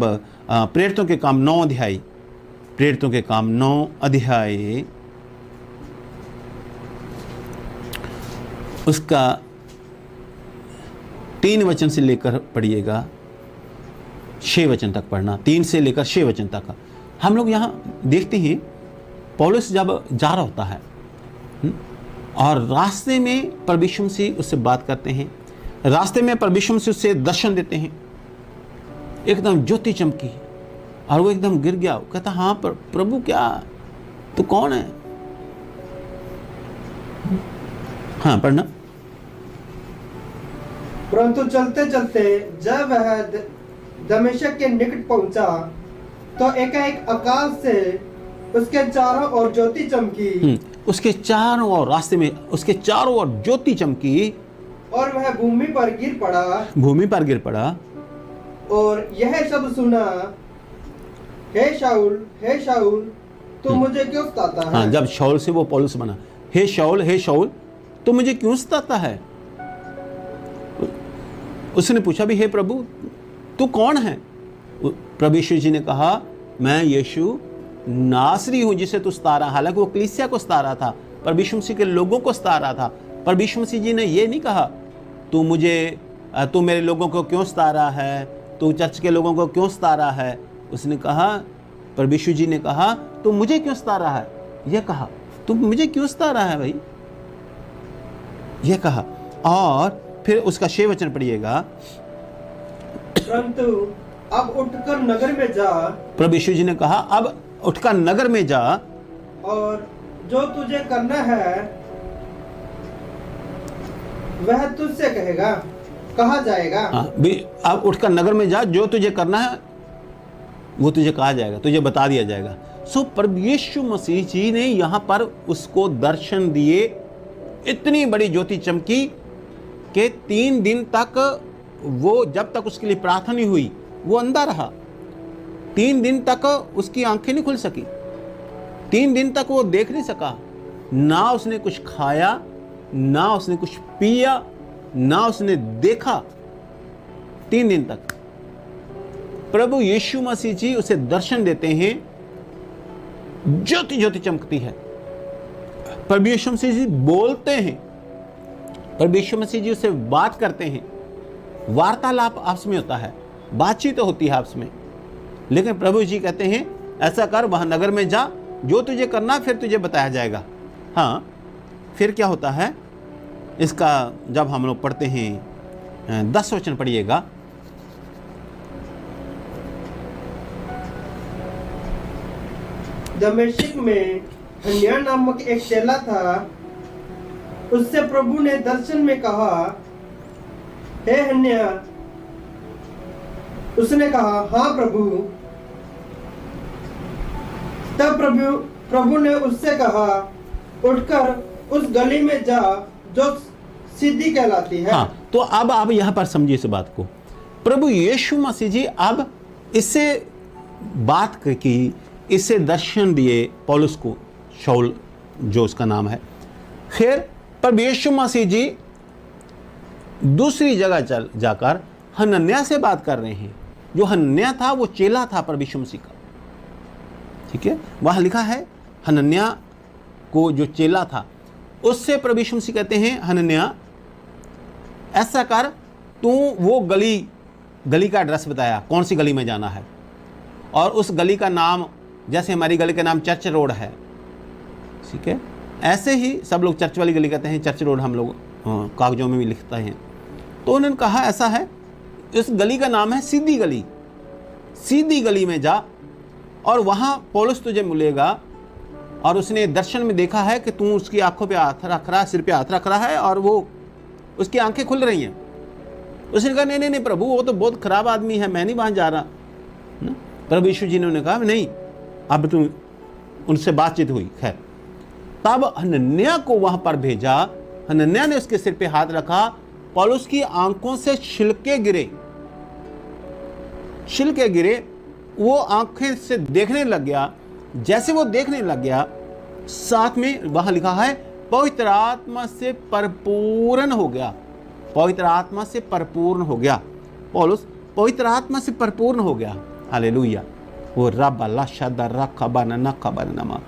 प्रेरितों के काम 9 अध्याय, प्रेरितों के काम 9 अध्याय उसका 3 वचन से लेकर पढ़िएगा 6 वचन तक पढ़ना, 3 से लेकर 6 वचन तक। हम लोग यहाँ देखते हैं पौलुस जब जा रहा होता है और रास्ते में परमेश्वर से उससे बात करते हैं, रास्ते में परमेश्वर से उससे दर्शन देते हैं, एकदम ज्योति चमकी और वो एकदम गिर गया। कहता हाँ पर प्रभु क्या तू कौन है? हाँ पढ़ना। परंतु चलते चलते जब वह दमिश्क के निकट पहुंचा तो एकाएक आकाश से उसके चारों ओर ज्योति चमकी। उसके चारों ओर, रास्ते में उसके चारों ओर ज्योति चमकी और वह भूमि पर गिर पड़ा और यह शब्द सुना, हे शाऊल तू मुझे क्यों सताता है? हाँ, जब शाऊल से वो पौलुस बना, हे शाऊल तू मुझे क्यों सताता है? उसने पूछा भी, हे प्रभु तू कौन है? प्रभु यीशु जी ने कहा, मैं यीशु नासरी हूं जिसे तू सता रहा। हालांकि वो कलीसिया को सता रहा था, पर यीशु मसीह के लोगों को सता रहा था। पर यीशु मसीह जी ने ये नहीं कहा तू मेरे लोगों को क्यों सता रहा है, तू चर्च के लोगों को क्यों सता रहा है। उसने कहा, पर यीशु जी ने कहा तू मुझे क्यों सता रहा है? यह कहा, तू मुझे क्यों सता रहा है भाई, यह कहा। और फिर उसका 6 वचन पढ़िएगा। परंतु अब उठकर नगर में जा, प्रभु यीशु जी ने कहा अब उठकर नगर में जा और जो तुझे करना है वह तुझसे कहा जाएगा। अब उठकर नगर में जा, जो तुझे करना है वो तुझे कहा जाएगा, तुझे बता दिया जाएगा। सो प्रभु यीशु मसीह जी ने यहाँ पर उसको दर्शन दिए, इतनी बड़ी ज्योति चमकी कि 3 दिन तक वो, जब तक उसके लिए प्रार्थना नहीं हुई, वो अंधा रहा। 3 दिन तक उसकी आंखें नहीं खुल सकी, 3 दिन तक वो देख नहीं सका, ना उसने कुछ खाया, ना उसने कुछ पिया, ना उसने देखा। 3 दिन तक प्रभु यीशु मसीह जी उसे दर्शन देते हैं, ज्योति ज्योति चमकती है। प्रभु यीशु मसीह जी बोलते हैं, प्रभु यीशु मसीह जी उससे बात करते हैं, वार्तालाप आपस में होता है, बातचीत तो होती है आपस में। लेकिन प्रभु जी कहते हैं ऐसा कर, वहां नगर में जा, जो तुझे करना फिर तुझे बताया जाएगा। हाँ, फिर क्या होता है इसका, जब हम लोग पढ़ते हैं 10 वचन पढ़िएगा। दमिश्क में हन्निया नामक एक चेला था, उससे प्रभु ने दर्शन में कहा, हे हन्निया। उसने कहा, हाँ प्रभु। तब प्रभु ने उससे कहा, उठकर उस गली में जा जो सीधी कहलाती है। हाँ, तो अब आप यहां पर समझिए इस बात को। प्रभु यीशु मसीह जी अब इससे बात की, इससे दर्शन दिए पौलुस को, शाऊल जो उसका नाम है। फिर प्रभु यीशु मसीह जी दूसरी जगह जाकर हनन्याह से बात कर रहे हैं। जो हनन्याह था वो चेला था प्रभु यीशु मसीह का, ठीक है, वहां लिखा है हनन्याह को जो चेला था, उससे प्रभु यीशु मसीह कहते हैं, हनन्याह ऐसा कर, तू वो गली का एड्रेस बताया, कौन सी गली में जाना है, और उस गली का नाम, जैसे हमारी गली का नाम चर्च रोड है, ठीक है, ऐसे ही सब लोग चर्च वाली गली कहते हैं, चर्च रोड हम लोग कागजों में भी लिखते हैं। तो उन्होंने कहा ऐसा है, इस गली का नाम है सीधी गली, सीधी गली में जा और वहां पौलुस तुझे मिलेगा। और उसने दर्शन में देखा है कि तू उसकी आंखों पे हाथ रख रहा, सिर पे हाथ रख रहा है और वो उसकी आंखें खुल रही हैं। उसने कहा, नहीं प्रभु, वो तो बहुत खराब आदमी है, मैं नहीं वहां जा रहा। प्रभु यीशु जी ने कहा, नहीं, अब तुम उनसे बातचीत हुई। खैर, तब हनन्याह को वहां पर भेजा। हनन्याह ने उसके सिर पे हाथ रखा, पौलुस की आंखों से छिलके गिरे, वो आंखें से देखने लग गया। जैसे वो देखने लग गया, साथ में वहां लिखा है पवित्र आत्मा से परिपूर्ण हो गया। पवित्र आत्मा से परिपूर्ण हो गया। पौलुस पवित्र आत्मा से परिपूर्ण हो गया। हालेलुया। वो रब अल्लाह शादा रखबा न खबर नमा।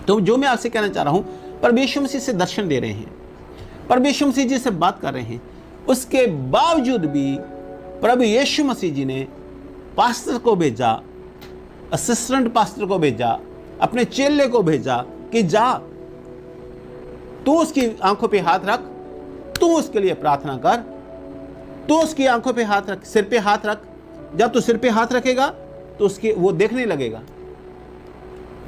तो जो मैं आपसे कहना चाह रहा हूँ, प्रभु यीशु मसीह से दर्शन दे रहे हैं, प्रभु यीशु मसीह जी से बात कर रहे हैं, उसके बावजूद भी प्रभु यीशु मसीह जी ने पास्टर को भेजा, असिस्टेंट पास्टर को भेजा, अपने चेले को भेजा कि जा तू उसकी आंखों पे हाथ रख, तू उसके लिए प्रार्थना कर, तू उसकी आंखों पे हाथ रख, सिर पे हाथ रख। जब तू सिर पे हाथ रखेगा तो उसकी वो देखने लगेगा।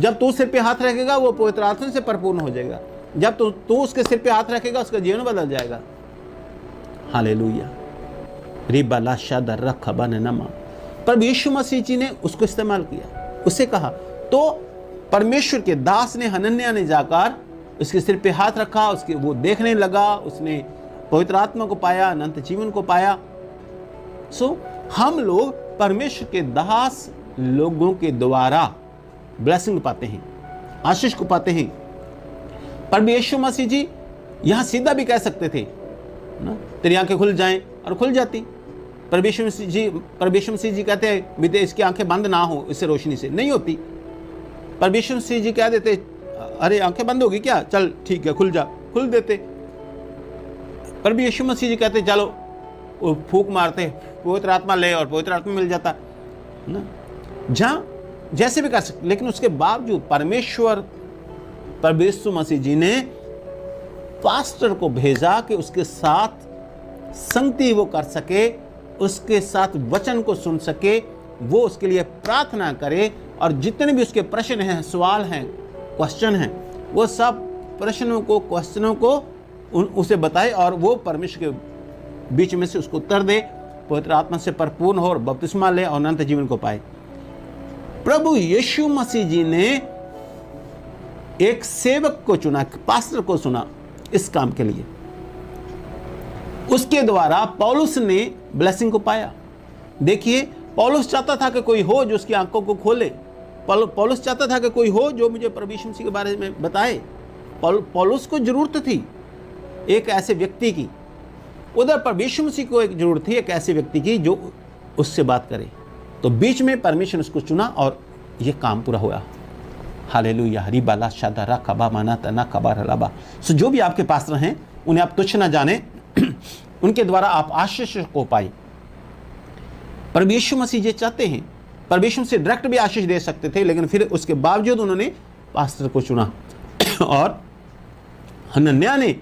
जब तू सिर पे हाथ रखेगा वो पवित्र आत्मा से परिपूर्ण हो जाएगा। जब तू उसके सिर पे हाथ रखेगा उसका जीवन बदल जाएगा। हालेलुया। रिबा ला शादा रखबा नमा। पर यीशु मसीह जी ने उसको इस्तेमाल किया, उससे कहा। तो परमेश्वर के दास ने, हनन्याह ने जाकर उसके सिर पे हाथ रखा, उसके वो देखने लगा, उसने पवित्र आत्मा को पाया, अनंत जीवन को पाया। सो हम लोग परमेश्वर के दास लोगों के द्वारा ब्लेसिंग पाते हैं, आशीष को पाते हैं। पर यीशु मसीह जी यहां सीधा भी कह सकते थे ना, तेरी आंखें खुल जाएं, और खुल जाती। पर यीशु मसीह जी कहते हैं बीते इसकी आंखें बंद ना हो इससे रोशनी से, नहीं होती। पर यीशु मसीह जी कह देते अरे आंखें बंद होगी क्या, चल ठीक है खुल जा, खुल देते। पर यीशु मसीह जी कहते चलो, वो फूंक मारते, पवित्र आत्मा ले, और पवित्र आत्मा मिल जाता ना। जहां जैसे भी कर सकते, लेकिन उसके बावजूद परमेश्वर यीशु मसीह जी ने पास्टर को भेजा कि उसके साथ संगति वो कर सके, उसके साथ वचन को सुन सके, वो उसके लिए प्रार्थना करे, और जितने भी उसके प्रश्न हैं, सवाल हैं, क्वेश्चन हैं, वो सब प्रश्नों को, क्वेश्चनों को उसे बताए, और वो परमेश्वर के बीच में से उसको उत्तर दे, पवित्र आत्मा से परिपूर्ण हो और बपतिस्मा ले और अनंत जीवन को पाए। प्रभु यीशु मसीह जी ने एक सेवक को चुना, पास्टर को चुना इस काम के लिए। उसके द्वारा पौलुस ने ब्लेसिंग को पाया। देखिए, पौलुस चाहता था कि कोई हो जो उसकी आंखों को खोले। पौलुस चाहता था कि कोई हो जो मुझे प्रभु यीशु मसीह के बारे में बताए। पौलुस को जरूरत थी एक ऐसे व्यक्ति की, उधर प्रभु यीशु मसीह को एक जरूरत थी एक ऐसे व्यक्ति की जो उससे बात करे। तो बीच में परमेश्वर उसको चुना और ये काम पूरा हुआ। हालेलुया। हरी बाला शादा रा कबा माना तना कबा रलाबा। सो जो भी आपके पास्टर हैं उन्हें आप तुच्छ ना जाने, उनके द्वारा आप आशीष को पाए। प्रभु यीशु मसीह जी चाहते हैं, प्रभु यीशु से डायरेक्ट भी आशीष दे सकते थे, लेकिन फिर उसके बावजूद उन्होंने पास्टर को चुना। और हनन्याह ने,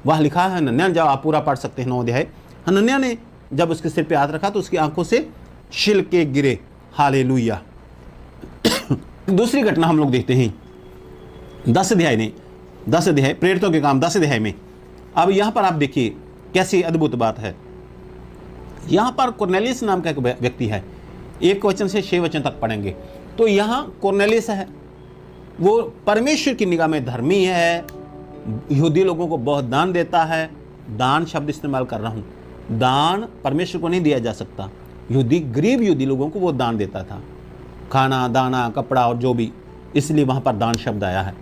वहाँ लिखा है, हनन्याह जब आप पूरा पढ़ सकते हैं 9 अध्याय, हनन्याह ने जब उसके सिर पे हाथ रखा तो उसकी आंखों से छिलके गिरे। हालेलुया। दूसरी घटना हम लोग देखते हैं 10 अध्याय प्रेरितों के काम 10 अध्याय में। अब यहाँ पर आप देखिए कैसी अद्भुत बात है। यहाँ पर कुरनेलियस नाम का एक व्यक्ति है, 1 वचन से 6 वचन तक पढ़ेंगे। तो यहाँ कुरनेलियस है, वो परमेश्वर की निगाह में धर्मी है, यहूदी लोगों को बहुत दान देता है। दान शब्द इस्तेमाल कर रहा हूँ, दान परमेश्वर को नहीं दिया जा सकता। गरीब यहूदी लोगों को वो दान देता था, खाना, दाना, कपड़ा और जो भी, इसलिए वहाँ पर दान शब्द आया है।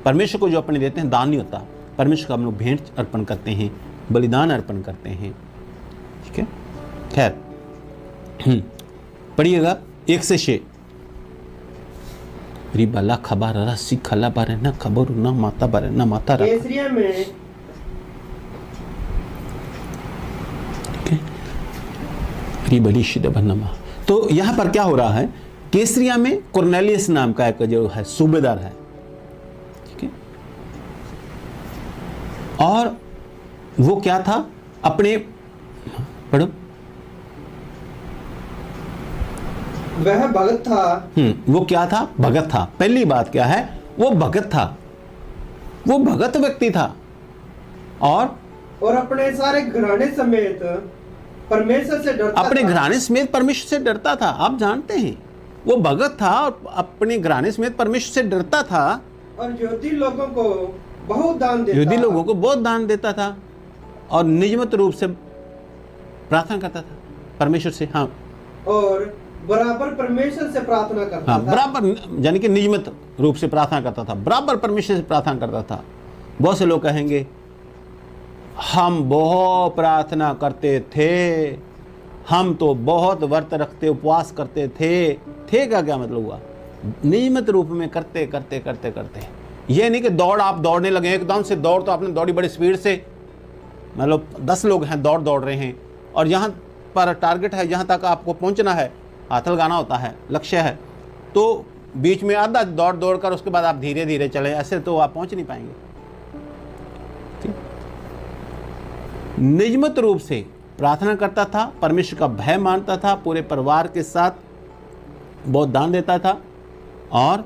परमेश्वर को जो अपने देते हैं दान नहीं होता, परमेश्वर को हम लोग भेंट अर्पण करते हैं, बलिदान अर्पण करते हैं। ठीक है, खैर पढ़िएगा 1 से 6। रिबाला खबर रसी खला बारे ना खबर ना माता बारे ना माता रखा। केसरिया में रिबली शिदबनमा। तो यहाँ पर क्या हो रहा है, केसरिया में कुरनेलियस नाम का एक जो है सूबेदार है। ठीक है, और वो क्या था, अपने पढ़ो, वह भगत था। वो क्या था, भगत था। पहली बात क्या है, वो भगत था, वो भगत व्यक्ति था, और अपने सारे घराने समेत परमेश्वर से डरता अपने था। घराने समेत परमेश्वर से डरता था। आप जानते हैं, वो भगत था और अपने घराने समेत परमेश्वर से डरता था, और यहूदी लोगों को बहुत दान देता, यहूदी लोगों को बहुत दान देता था, और नियमित रूप से प्रार्थना करता था परमेश्वर से। हाँ, और बराबर परमेश्वर से प्रार्थना करता हाँ, था। बराबर, यानी कि नियमित रूप से प्रार्थना करता था, बराबर परमेश्वर से प्रार्थना करता था। बहुत से लोग कहेंगे हम बहुत प्रार्थना करते थे, हम तो बहुत व्रत रखते, उपवास करते थे का क्या मतलब हुआ? नियमित रूप में करते करते करते करते। ये नहीं कि दौड़, आप दौड़ने लगे एकदम से दौड़, तो आपने दौड़ी बड़ी स्पीड से, मतलब 10 लोग हैं दौड़ रहे हैं और यहाँ पर टारगेट है, यहाँ तक आपको पहुँचना है, हाथ लगाना होता है, लक्ष्य है, तो बीच में आधा दौड़ कर उसके बाद आप धीरे धीरे चले, ऐसे तो आप पहुँच नहीं पाएंगे। ठीक? नियमित रूप से प्रार्थना करता था, परमेश्वर का भय मानता था, पूरे परिवार के साथ बहुत दान देता था और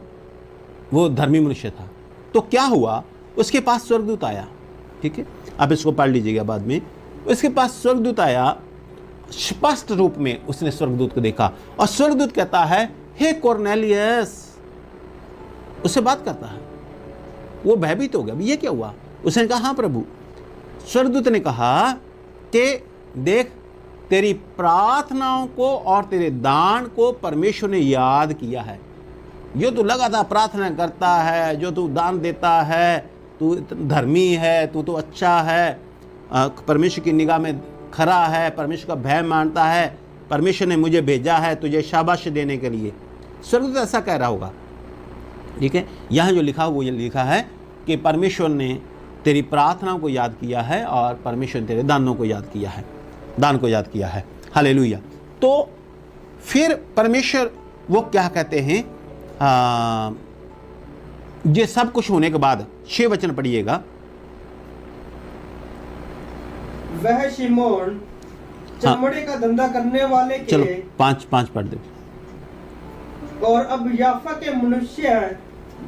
वो धर्मी मनुष्य था। तो क्या हुआ, उसके पास स्वर्गदूत आया। ठीक है, आप इसको पढ़ लीजिएगा बाद में। उसके पास स्वर्गदूत आया, स्पष्ट रूप में उसने स्वर्गदूत को देखा और स्वर्गदूत कहता है, हे कॉर्नेलियस, उससे बात करता है। वो भयभीत हो गया, ये क्या हुआ? उसने कहा, हाँ प्रभु। स्वर्गदूत ने कहा कि देख, तेरी प्रार्थनाओं को और तेरे दान को परमेश्वर ने याद किया है। जो तू लगातार प्रार्थना करता है, जो तू दान देता है, तू धर्मी है, तू तो अच्छा है, परमेश्वर की निगाह में खरा है, परमेश्वर का भय मानता है, परमेश्वर ने मुझे भेजा है तुझे शाबाश देने के लिए। स्वर्गदूत ऐसा कह रहा होगा। ठीक है, यहाँ जो लिखा वो ये लिखा है कि परमेश्वर ने तेरी प्रार्थनाओं को याद किया है और परमेश्वर ने तेरे दानों को याद किया है, दान को याद किया है। हालेलुया। तो फिर परमेश्वर वो क्या कहते हैं, ये सब कुछ होने के बाद 6 वचन पढ़िएगा। वह शिमोन चमड़े का धंधा करने वाले के, चलो 5 पढ़ दे। और अब याफा के मनुष्य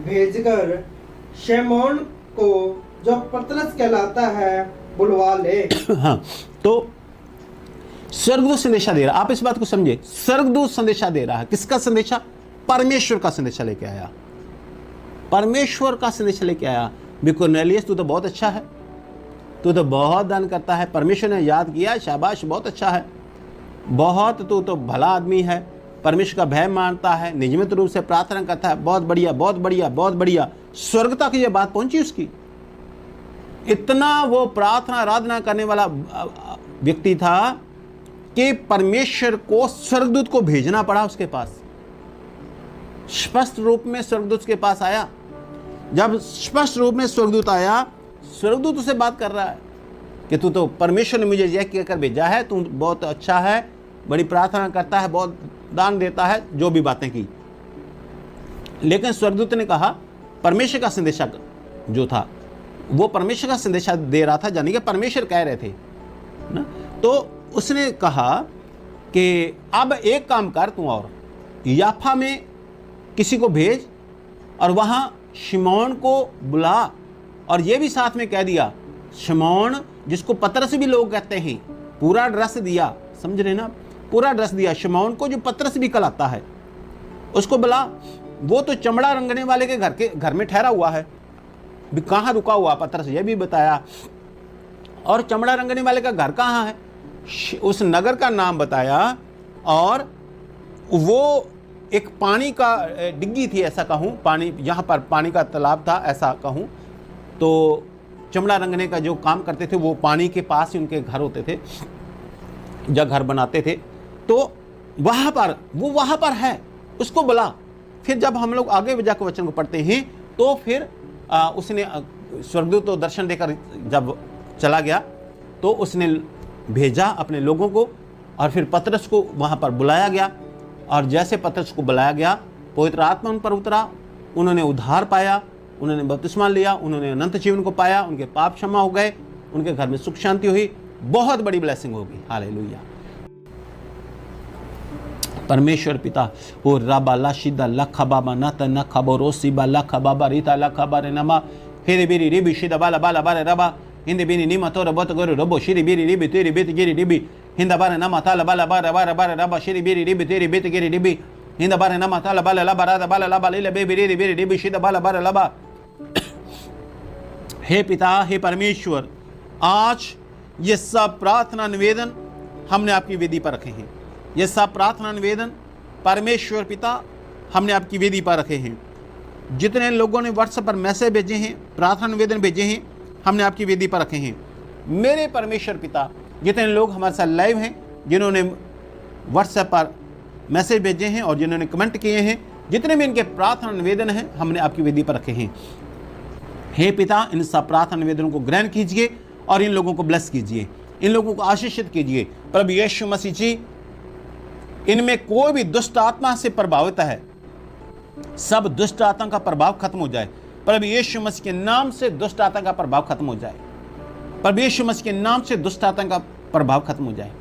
भेजकर शिमोन को, जो पतरस कहलाता है, बुलवा ले। हाँ, तो स्वर्गदूत संदेशा दे रहा, आप इस बात को समझे, स्वर्गदूत संदेशा दे रहा है। किसका संदेशा? परमेश्वर का संदेशा लेके आया, परमेश्वर का संदेशा लेके आया। कॉर्नेलियस, तू तो बहुत अच्छा है, तू तो बहुत दान करता है, परमेश्वर ने याद किया, शाबाश, बहुत अच्छा है, बहुत, तू तो भला आदमी है, परमेश्वर का भय मानता है, नियमित रूप से प्रार्थना करता है, बहुत बढ़िया बहुत बढ़िया बहुत बढ़िया। स्वर्ग तक ये बात पहुंची उसकी। इतना वो प्रार्थना आराधना करने वाला व्यक्ति था कि परमेश्वर को स्वर्गदूत को भेजना पड़ा उसके पास। स्पष्ट रूप में स्वर्गदूत के पास आया। जब स्पष्ट रूप में स्वर्गदूत आया, स्वर्गदूत उसे बात कर रहा है कि तू तो, परमेश्वर ने मुझे यह कहकर भेजा है, तू बहुत अच्छा है, बड़ी प्रार्थना करता है, बहुत दान देता है, जो भी बातें की। लेकिन स्वर्गदूत ने कहा, परमेश्वर का संदेशा जो था वो परमेश्वर का संदेशा दे रहा था, यानी कि परमेश्वर कह रहे थे ना। तो उसने कहा कि अब एक काम कर, तू और याफा में किसी को भेज और वहाँ शिमोन को बुला, और ये भी साथ में कह दिया, शिमोन जिसको पतरस भी लोग कहते हैं, पूरा एड्रेस दिया, समझ रहे ना, पूरा एड्रेस दिया। शिमोन को जो पतरस भी कहलाता है, उसको बुला। वो तो चमड़ा रंगने वाले के घर में ठहरा हुआ है, भी कहाँ रुका हुआ पतरस ये भी बताया, और चमड़ा रंगने वाले का घर कहाँ है, उस नगर का नाम बताया। और वो एक पानी का डिग्गी थी, ऐसा कहूँ, पानी, यहाँ पर पानी का तालाब था, ऐसा कहूँ। तो चमड़ा रंगने का जो काम करते थे वो पानी के पास ही उनके घर होते थे, जब घर बनाते थे। तो वहाँ पर, वो वहाँ पर है, उसको बुला। फिर जब हम लोग आगे जाकर वचन को पढ़ते हैं, तो फिर उसने स्वर्गदूत तो दर्शन देकर जब चला गया, तो उसने भेजा अपने लोगों को, और फिर पतरस को वहाँ पर बुलाया गया। और जैसे पतरस को बुलाया गया, पवित्र आत्मा उन पर उतरा, उन्होंने उद्धार पाया, उन्होंने बपतिस्मा लिया, उन्होंने अनंत जीवन को पाया, उनके पाप क्षमा हो गए, उनके घर में सुख शांति हुई, बहुत बड़ी ब्लेसिंग होगी। हालेलुया। परमेश्वर पिता ओ राबा लाशिदा लखा बाबा नाता न खबो रोसीबा लखा बाबा रीता लखा बारे नमा हेरे बिरी रिबी शिदा बाला बाला बारे रबा हिंदे बिनी निमा तोरा बत गोरे रबो शिरी बिरी रिबी तेरी बेत गिरी रिबी हिंदा बारे नमा ताला बाला बारे बारे बारे रबा शिरी बिरी रिबी तेरी बेत गिरी रिबी हिंदा बारे नमा ताला बाला लबा रादा बाला लबा ले बेबी रिबी बिरी रिबी शिदा बाला बारे लबा। हे पिता, हे परमेश्वर, आज ये सब प्रार्थना निवेदन हमने आपकी वेदी पर रखे हैं। ये सब प्रार्थना निवेदन परमेश्वर पिता हमने आपकी वेदी पर रखे हैं। जितने लोगों ने व्हाट्सएप पर मैसेज भेजे हैं, प्रार्थना निवेदन भेजे हैं, हमने आपकी वेदी पर रखे हैं। मेरे परमेश्वर पिता, जितने लोग हमारे साथ लाइव हैं, जिन्होंने व्हाट्सएप पर मैसेज भेजे हैं और जिन्होंने कमेंट किए हैं, जितने भी इनके प्रार्थना निवेदन हैं हमने आपकी वेदी पर रखे हैं। हे पिता, इन सब प्रार्थना निवेदनों को ग्रहण कीजिए और इन लोगों को ब्लेस कीजिए, इन लोगों को आशीषित कीजिए। प्रभु यीशु मसीह जी, इनमें कोई भी दुष्ट आत्मा से प्रभावित है, सब दुष्ट आत्मा का प्रभाव खत्म हो जाए। प्रभु यीशु मसीह के नाम से दुष्ट आत्मा का प्रभाव खत्म हो जाए। प्रभु यीशु मसीह के नाम से दुष्ट आत्मा का प्रभाव खत्म हो जाए।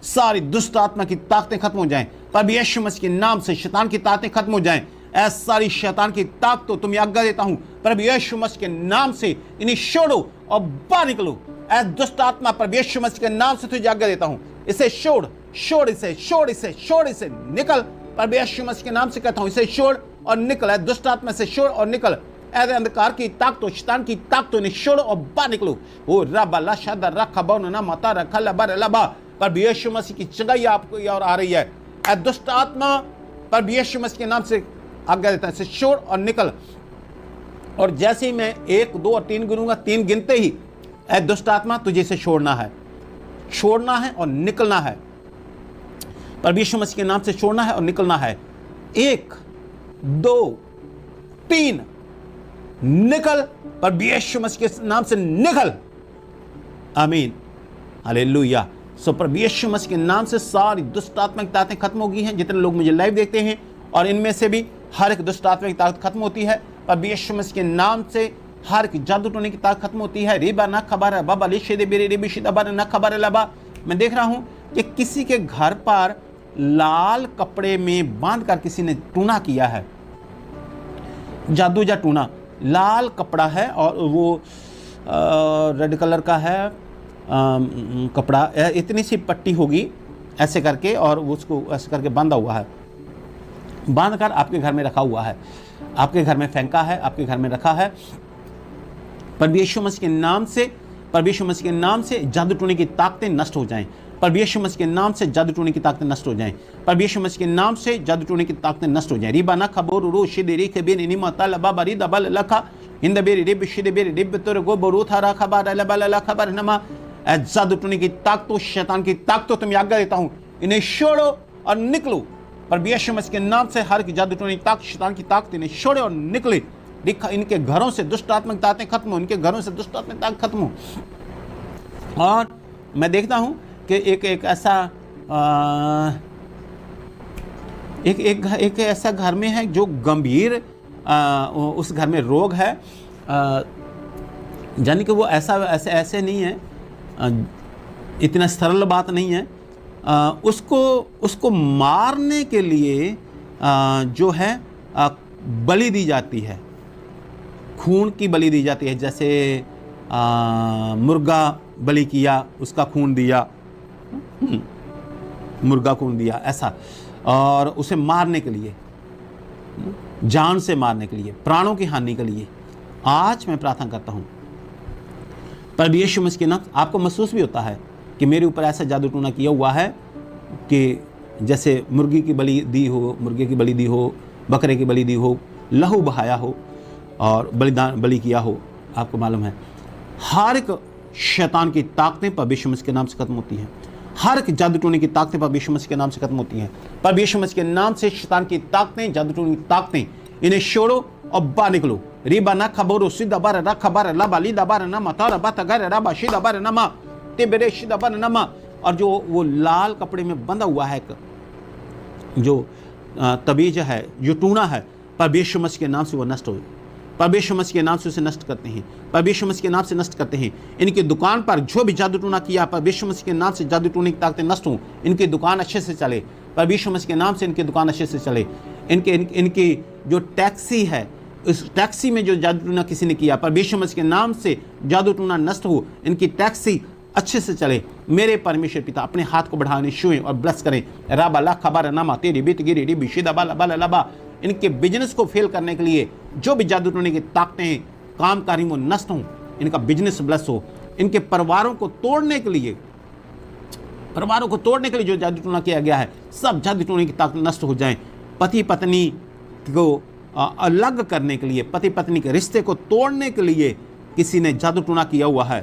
सारी दुष्ट आत्मा की ताकतें खत्म हो जाएं। प्रभु यीशु मसीह के नाम से शैतान की ताकतें खत्म हो जाएं। ऐसी सारी शैतान की ताकतों तुम्हें आज्ञा देता हूं, प्रभु यीशु मसीह के नाम से इन्हें छोड़ो और बाहर निकलो। ऐसी दुष्ट आत्मा प्रभु यीशु मसीह के नाम से तुझे आज्ञा देता हूं, इसे छोड़, छोड़ इसे, छोड़ इसे, छोड़ इसे, निकल। प्रभु यीशु मसीह के नाम से कहता हूं, इसे छोड़ और निकल। ऐसी दुष्ट आत्मा से छोड़ और निकल। ऐसे अंधकार की ताकतों, शैतान की ताकतों ने छोड़ो और बाहर निकलो। ओ रबा ला शदा रखा बौना माता रखा लबा लबा। प्रभु यीशु मसीह की चंगाई आपको और आ रही है। ऐ दुष्ट आत्मा प्रभु यीशु मसीह के नाम से आज्ञा देता है, इसे छोड़ और निकल। और जैसे ही मैं 1, 2 और 3 गिनूंगा, 3 गिनते ही ऐ दुष्ट आत्मा तुझे इसे छोड़ना है, छोड़ना है और निकलना है। प्रभु यीशु मसीह के नाम से छोड़ना है और निकलना है। 1, 2, 3 निकल। प्रभु यीशु मसीह के नाम से निकल। आमीन, हालेलुया। सो प्रभु यीशु मसीह के नाम से सारी दुष्ट आत्मा की ताकतें खत्म हो गई हैं। जितने लोग मुझे लाइव देखते हैं और इनमें से भी हर एक दुष्ट आत्मा की ताकत खत्म होती है। प्रभु यीशु मसीह के नाम से हर एक जादू टोने की ताकत खत्म होती है। रिबा ना खबर है बाबा लिशे दे बेरे रिबी शिदा ना खबर है लबा। मैं देख रहा हूं कि किसी के घर पर लाल कपड़े में बांधकर किसी ने टूना किया है, जादू या टूना। लाल कपड़ा है और वो रेड कलर का है कपड़ा, इतनी सी पट्टी होगी ऐसे करके और उसको ऐसे करके बांधा हुआ है, बांध कर आपके घर में रखा हुआ है, आपके घर में फेंका है, आपके घर में रखा है। प्रभु यीशु मसीह के नाम से, प्रभु यीशु मसीह के नाम से जादू टोने की ताकतें नष्ट हो जाएं। प्रभु यीशु मसीह के नाम से जादू टोने की ताकतें नष्ट हो जाएं। प्रभु यीशु मसीह के नाम से जादू टोने की ताकतें नष्ट हो जाएं। रिबा ना खबोर रो शिदेरी के बिन इनी मता लबा बरी दबल लखा इंद berry rib Shinde berry rib तोर गो बरू थारा खबर लबा लला खबर नमा। जादू टोने की ताकतों, शैतान की ताकतों तुम्हें आज्ञा देता हूं, इन्हें छोड़ो और निकलो। प्रभु यीशु मसीह के नाम से हर की जादू टोने की ताकत, शैतान की ताकत इन्हें छोड़े और निकले। दिखा इनके घरों से दुष्ट आत्मिक ताकतें खत्म हो, इनके घरों से दुष्ट आत्मिक ताकत खत्म हो। और मैं देखता हूं कि एक ऐसा घर में है जो गंभीर उस घर में रोग है, यानी कि वो ऐसे नहीं है, इतना सरल बात नहीं है। उसको मारने के लिए जो है बलि दी जाती है, खून की बलि दी जाती है। जैसे मुर्गा बलि किया, उसका खून दिया, मुर्गा खून दिया ऐसा, और उसे मारने के लिए, जान से मारने के लिए, प्राणों की हानि के लिए। आज मैं प्रार्थना करता हूं प्रभु यीशु मसीह के नाम। आपको महसूस भी होता है कि मेरे ऊपर ऐसा जादू टूना किया हुआ है कि जैसे मुर्गी की बलि दी हो, मुर्गे की बलि दी हो, बकरे की बलि दी हो, लहू बहाया हो और बलि किया हो। आपको मालूम है हर एक शैतान की ताकतें प्रभु यीशु मसीह के नाम से खत्म होती हैं। हर एक जादू टोने की ताकतें प्रभु यीशु मसीह के नाम से खत्म होती हैं। प्रभु यीशु मसीह के नाम से शैतान की ताकतें, जादू टोने की ताकतें, इन्हें छोड़ो और बाहर निकलो। रिबा ना खबरो सिदा बार रा खबर ला बाली दा बार ना मता रा बात गर रा बाशी दा बार नमा ते बेरे शिदा बार नमा। और जो वो लाल कपड़े में बंधा हुआ है जो तबीज है, जो टूना है, प्रभु यीशु मसीह के नाम से वो नष्ट हो। प्रभु यीशु मसीह के नाम से उसे नष्ट करते हैं, प्रभु यीशु मसीह के नाम से नष्ट करते हैं। इनकी दुकान पर जो भी जादू टूना किया, प्रभु यीशु मसीह के नाम से जादू टूने की ताकतें नष्ट हों। इनकी दुकान अच्छे से चले, प्रभु यीशु मसीह के नाम से इनकी दुकान अच्छे से चले। इनकी जो टैक्सी है, उस टैक्सी में जो जादू टूना किसी ने किया, प्रभु यीशु मसीह के नाम से जादू टूना नष्ट हो, इनकी टैक्सी अच्छे से चले। मेरे परमेश्वर पिता अपने हाथ को बढ़ाने छुएं और ब्लेस करें। राबा ला खबर नामा तेरी बीत गिरी डी बिशिदा बाला बाला लबा। इनके बिजनेस को फेल करने के लिए जो भी जादू टोने की ताकतें कामकारी वो नष्ट हों, इनका बिजनेस ब्लेस हो। इनके परिवारों को तोड़ने के लिए जो जादू टोना किया गया है, सब जादू टोने की ताकत नष्ट हो जाएं। पति पत्नी को अलग करने के लिए, पति पत्नी के रिश्ते को तोड़ने के लिए किसी ने जादू टोना किया हुआ है,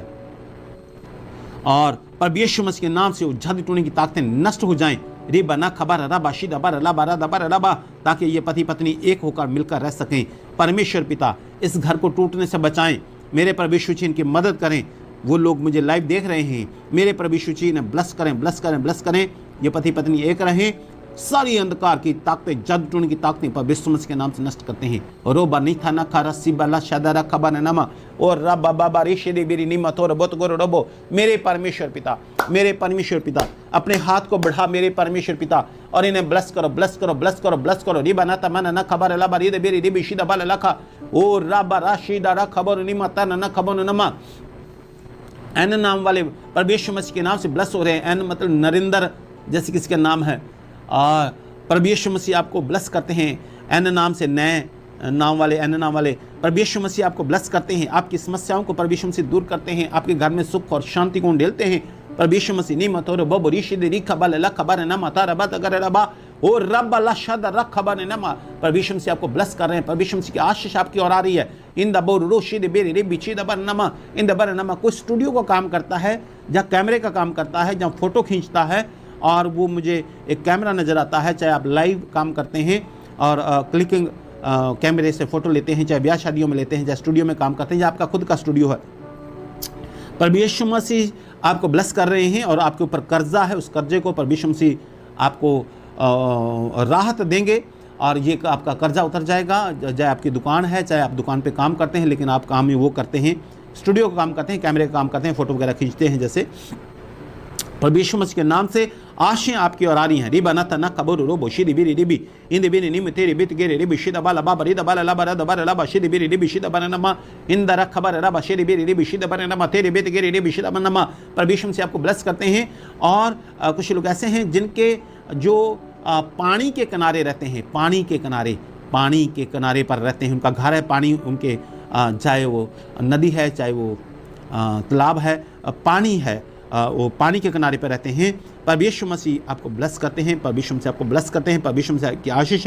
और प्रभु यीशु मसीह के नाम से वो जादू टोने की ताकतें नष्ट हो जाएं री बना खबर रबा शी दबा रबा रबा रबा, ताकि ये पति पत्नी एक होकर मिलकर रह सकें। परमेश्वर पिता इस घर को टूटने से बचाएं। मेरे प्रभु यीशु जी इनकी मदद करें। वो लोग मुझे लाइव देख रहे हैं, मेरे प्रभु यीशु जी ने ब्लस करें, ब्लस करें, ब्लस करें। ये पति पत्नी एक रहें। सारी अंधकार की ताकतें, जद टूटने की ताकतें पर विश्व मसीह के नाम से नष्ट करते हैं। रोबा नीथा ना खा रसी बला शादारा खबा नमा और रबा बाबा रेशे दे बेरी निमत और रबो तो रबो। मेरे परमेश्वर पिता, मेरे परमेश्वर पिता, अपने हाथ को बढ़ा मेरे परमेश्वर पिता, और इन्हें ब्लस करो, ब्लस करो, ब्लस करो, ब्लस करो। रिबा ना तमना ना खबर लबा री दे बेरी रिबी शिदा बला लखा ओ रबा राशि दारा खबर निमत ना खबर नमा। एन नाम वाले परमेश्वर मसीह के नाम से ब्लस हो रहे हैं। एन मतलब नरेंद्र जैसे किसी का नाम है, परमेश्वर मसीह आपको ब्लस करते हैं। एन नाम से नए नाम वाले, एन नाम वाले परमेश्वर मसीह आपको ब्लस करते हैं। आपकी समस्याओं को परमेश्वर मसीह दूर करते हैं। आपके घर में सुख और शांति को ढेलते हैं। परमेश्वर मसीह नी मत और बबो ऋषि री खबल ला खबर न मता रबा तगर रबा ओ रब ला शद रख खबर न मा। परमेश्वर मसीह आपको ब्लस कर रहे हैं। परमेश्वर मसीह की आशीष आपकी ओर आ रही है। इन द बोर रोशी दे बेरी रे बिची दबर नमा इन दबर नमा। कोई स्टूडियो का काम करता है, जहाँ कैमरे का काम करता है, जहाँ फोटो खींचता है, और वो मुझे एक कैमरा नज़र आता है। चाहे आप लाइव काम करते हैं और क्लिकिंग कैमरे से फ़ोटो लेते हैं, चाहे ब्याह शादियों में लेते हैं, चाहे स्टूडियो में काम करते हैं, या आपका खुद का स्टूडियो है। परमेश्वर मसीह आपको ब्लेस कर रहे हैं और आपके ऊपर कर्जा है, उस कर्जे को परमेश्वर मसीह आपको राहत देंगे और ये आपका कर्जा उतर जाएगा। चाहे आपकी दुकान है, चाहे आप दुकान पे काम करते हैं, लेकिन आप काम वो करते हैं, स्टूडियो का काम करते हैं, कैमरे का काम करते हैं, फ़ोटो वगैरह खींचते हैं, जैसे परमेश्वर मसीह के नाम से आशीष आपकी ओर आ रही हैं। रिबा ना तना कबो रो बोशी रिबी रिबी इन दिबी निम तेरी बित गेरे रिबी शिदा बाला बाबा रिदा बाला ला बारा दबारा ला बाशी रिबी रिबी शिदा बना नमा इन दरा खबर रा बाशी रिबी रिबी शिदा बना नमा तेरी बित गेरे रिबी शिदा बना नमा। परमेश्वर से आपको ब्लेस करते हैं। और कुछ लोग ऐसे हैं जिनके जो पानी के किनारे रहते हैं, पानी के किनारे पर रहते हैं, उनका घर है, पानी उनके चाहे वो नदी है, चाहे वो तालाब है, पानी है, वो पानी के किनारे पर रहते हैं। परमेश्वर मसीह आपको ब्लेस करते हैं। परमेश्वर से आपको ब्लेस करते हैं। परमेश्वर से की आशीष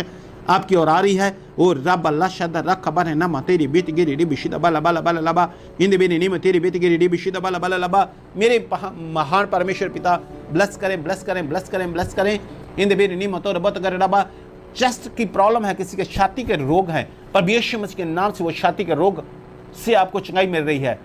आपकी ओर आ रही है। ओ रब अल्लाह शद रख खबर है ना तेरी बीत गिरी डी बिशिद बाला बाला बाला लबा इन बेनी नी तेरी बीत गिरी डी बिशिद बाला बाला लबा। मेरे महान परमेश्वर पिता ब्लेस करें, ब्लेस करें, ब्लेस करें, ब्लेस करें। इन बेनी नी मतो रबत करे रबा। चेस्ट की प्रॉब्लम है, किसी के छाती के रोग है, परमेश्वर मसीह के नाम से वो छाती के रोग से आपको चंगाई मिल रही है।